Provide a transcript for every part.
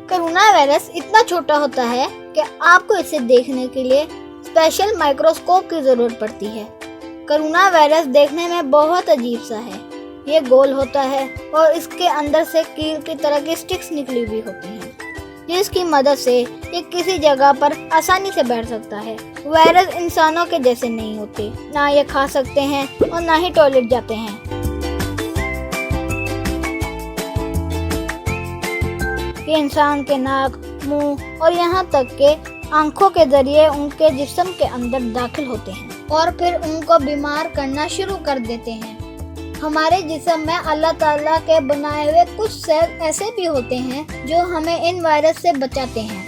Corona virus اتنا چھوٹا ہوتا ہے کہ آپ کو اسے دیکھنے کے لیے اسپیشل مائکروسکوپ کی ضرورت پڑتی ہے۔ کرونا وائرس دیکھنے میں بہت عجیب سا ہے۔ یہ گول ہوتا ہے اور اس کے اندر سے کیل کی طرح کی سٹکس نکلی ہوئی ہوتی ہیں، جس کی مدد سے یہ کسی جگہ پر آسانی سے بیٹھ سکتا ہے۔ وائرس انسانوں کے جیسے نہیں ہوتے، نہ یہ کھا سکتے ہیں اور نہ ہی ٹوائلٹ جاتے ہیں۔ یہ انسان کے ناک، منہ اور یہاں تک کہ آنکھوں کے ذریعے ان کے جسم کے اندر داخل ہوتے ہیں اور پھر ان کو بیمار کرنا شروع کر دیتے ہیں۔ ہمارے جسم میں اللہ تعالیٰ کے بنائے ہوئے کچھ سیل ایسے بھی ہوتے ہیں جو ہمیں ان وائرس سے بچاتے ہیں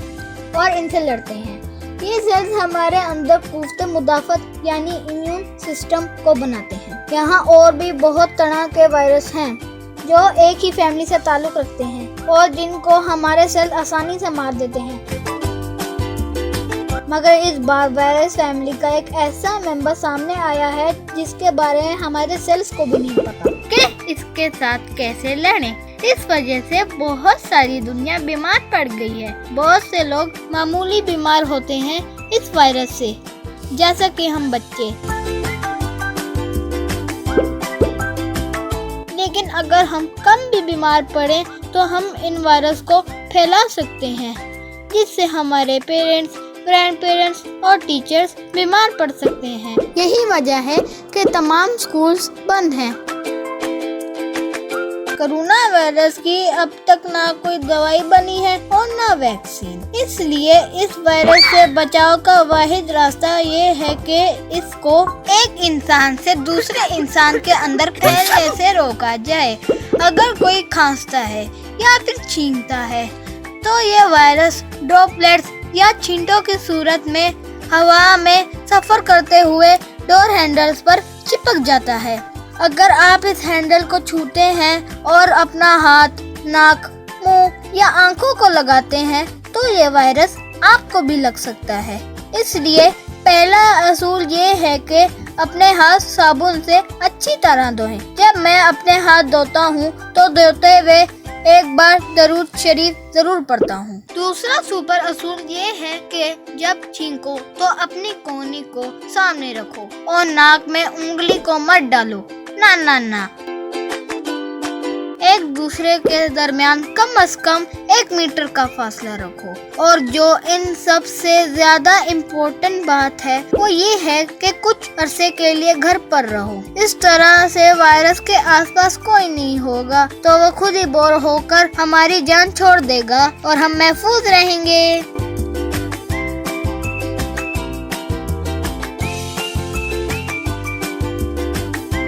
اور ان سے لڑتے ہیں۔ یہ سیلز ہمارے اندر قوت مدافعت یعنی امیون سسٹم کو بناتے ہیں۔ یہاں اور بھی بہت طرح کے وائرس ہیں جو ایک ہی فیملی سے تعلق رکھتے ہیں اور جن کو ہمارے سیل آسانی سے مار دیتے ہیں، مگر اس بار وائرس فیملی کا ایک ایسا ممبر سامنے آیا ہے جس کے بارے میں ہمارے سیلز کو بھی نہیں پتا کہ اس کے ساتھ کیسے لڑیں۔ اس وجہ سے بہت ساری دنیا بیمار پڑ گئی ہے۔ بہت سے لوگ معمولی بیمار ہوتے ہیں اس وائرس سے، جیسا کہ ہم بچے۔ لیکن اگر ہم کم بھی بیمار پڑیں تو ہم ان وائرس کو پھیلا سکتے ہیں، جس سے ہمارے پیرنٹس، گرینڈ پیرنٹس اور ٹیچرز بیمار پڑ سکتے ہیں۔ یہی وجہ ہے کہ تمام سکولز بند ہیں۔ کرونا وائرس کی اب تک نہ کوئی دوائی بنی ہے اور نہ ویکسین، اس لیے اس وائرس سے بچاؤ کا واحد راستہ یہ ہے کہ اس کو ایک انسان سے دوسرے انسان کے اندر پھیلنے سے روکا جائے۔ اگر کوئی کھانستا ہے یا پھر چھینکتا ہے تو یہ وائرس ڈراپلیٹس یا چھینٹوں کی صورت میں ہوا میں سفر کرتے ہوئے ڈور ہینڈلز پر چپک جاتا ہے۔ اگر آپ اس ہینڈل کو چھوتے ہیں اور اپنا ہاتھ، ناک، منہ یا آنکھوں کو لگاتے ہیں تو یہ وائرس آپ کو بھی لگ سکتا ہے۔ اس لیے پہلا اصول یہ ہے کہ اپنے ہاتھ صابن سے اچھی طرح دھوئیں۔ جب میں اپنے ہاتھ دھوتا ہوں تو دھوتے ہوئے ایک بار درود شریف ضرور پڑھتا ہوں۔ دوسرا سپر اصول یہ ہے کہ جب چھینکو تو اپنی کونی کو سامنے رکھو اور ناک میں انگلی کو مت ڈالو، نہ ایک دوسرے کے درمیان کم از کم 1 میٹر کا فاصلہ رکھو۔ اور جو ان سب سے زیادہ امپورٹنٹ بات ہے وہ یہ ہے کہ کچھ عرصے کے لیے گھر پر رہو۔ اس طرح سے وائرس کے آس پاس کوئی نہیں ہوگا تو وہ خود ہی بور ہو کر ہماری جان چھوڑ دے گا اور ہم محفوظ رہیں گے۔